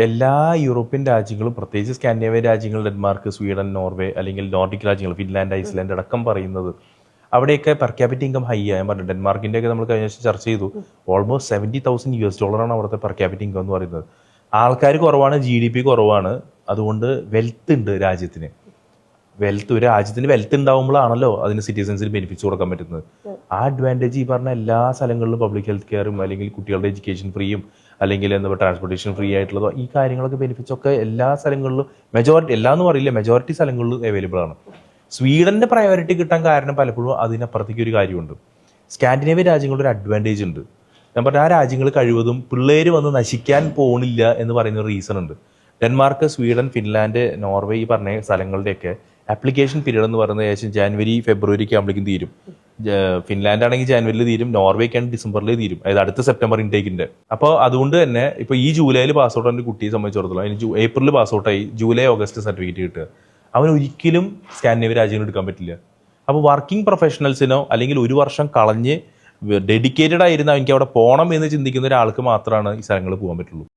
എല്ലാ യൂറോപ്യൻ രാജ്യങ്ങളും പ്രത്യേകിച്ച് സ്കാൻഡിനേവിയൻ രാജ്യങ്ങൾ ഡെൻമാർക്ക്, സ്വീഡൻ, നോർവേ അല്ലെങ്കിൽ നോർഡിക് രാജ്യങ്ങൾ ഫിൻലാൻഡ്, ഐസ്ലാൻഡ് അടക്കം പറയുന്നത് അവിടെയൊക്കെ പെർ ക്യാപിറ്റ ഇൻകം ഹൈ ആയ പറഞ്ഞു. ഡെൻമാർക്കിന്റെ ഒക്കെ നമ്മൾ കഴിഞ്ഞ വർഷം ചർച്ച ചെയ്തു. ഓൾമോസ്റ്റ് $70,000 അവിടുത്തെ പെർ ക്യാപിറ്റ ഇൻകം എന്ന് പറയുന്നത്. ആൾക്കാർ കുറവാണ്, GDP കുറവാണ്, അതുകൊണ്ട് വെൽത്ത് ഉണ്ട് രാജ്യത്തിന്. വെൽത്ത് ഒരു രാജ്യത്തിന് വെൽത്ത് ഉണ്ടാവുമ്പോഴാണല്ലോ അതിന് സിറ്റിസൺസിന് ബെനിഫിറ്റ്സ് കൊടുക്കാൻ പറ്റുന്നത്. ആ അഡ്വാൻറ്റേജ് ഈ പറഞ്ഞ എല്ലാ സ്ഥലങ്ങളിലും പബ്ലിക് ഹെൽത്ത് കെയറും അല്ലെങ്കിൽ കുട്ടികളുടെ എഡ്യൂക്കേഷൻ ഫ്രീയും അല്ലെങ്കിൽ എന്താ ട്രാൻസ്പോർട്ടേഷൻ ഫ്രീ ആയിട്ടുള്ളതോ ഈ കാര്യങ്ങളൊക്കെ ബെനിഫിറ്റ്സ് ഒക്കെ എല്ലാ സ്ഥലങ്ങളിലും മെജോറിറ്റി എല്ലാന്ന് പറയില്ല, മെജോറിറ്റി സ്ഥലങ്ങളിലും അവൈലബിൾ ആണ്. സ്വീഡന്റെ പ്രയോറിറ്റി കിട്ടാൻ കാരണം പലപ്പോഴും അതിനപ്പുറത്തേക്ക് ഒരു കാര്യമുണ്ട്. സ്കാൻഡിനേവിയൻ രാജ്യങ്ങളുടെ ഒരു അഡ്വാൻറ്റേജ് ഉണ്ട്. ഞാൻ പറഞ്ഞ ആ രാജ്യങ്ങൾ കഴിവതും പിള്ളേര് വന്ന് നശിക്കാൻ പോണില്ല എന്ന് പറയുന്ന ഒരു റീസൺ ഉണ്ട്. ഡെൻമാർക്ക്, സ്വീഡൻ, ഫിൻലാൻഡ്, നോർവേ ഈ പറഞ്ഞ സ്ഥലങ്ങളുടെയൊക്കെ ആപ്ലിക്കേഷൻ പീരീഡ് എന്ന് പറയുന്നത് ഏകദേശം ജാനുവരി ഫെബ്രുവരിക്ക് ആകുമ്പോഴേക്കും തീരും. ഫിൻലാൻഡ് ആണെങ്കിൽ ജാനുവരിയിൽ തീരും, നോർവേക്ക് ആണെങ്കിൽ ഡിസംബറിൽ തീരും, അതായത് അടുത്ത സെപ്റ്റംബർ ഇൻടേക്കിന്റെ. അപ്പോൾ അതുകൊണ്ട് തന്നെ ഇപ്പോൾ ഈ ജൂലൈയിൽ പാസ് ഔട്ട് ആയ കുട്ടിയെ സംബന്ധിച്ചിടത്തോളം അതിന് ഏപ്രിലിൽ പാസ് ഔട്ടായി ജൂലൈ ഓഗസ്റ്റ് സർട്ടിഫിക്കറ്റ് കിട്ടുക, അവന് ഒരിക്കലും സ്കാൻഡിനേവിയൻ രാജ്യങ്ങൾ എടുക്കാൻ പറ്റില്ല. അപ്പോൾ വർക്കിംഗ് പ്രൊഫഷണൽസിനോ അല്ലെങ്കിൽ ഒരു വർഷം കളഞ്ഞ് ഡെഡിക്കേറ്റഡ് ആയിരുന്ന എനിക്ക് അവിടെ പോകണം എന്ന് ചിന്തിക്കുന്ന ഒരാൾക്ക് മാത്രമാണ് ഈ സ്ഥലങ്ങളിൽ പോകാൻ പറ്റുള്ളൂ.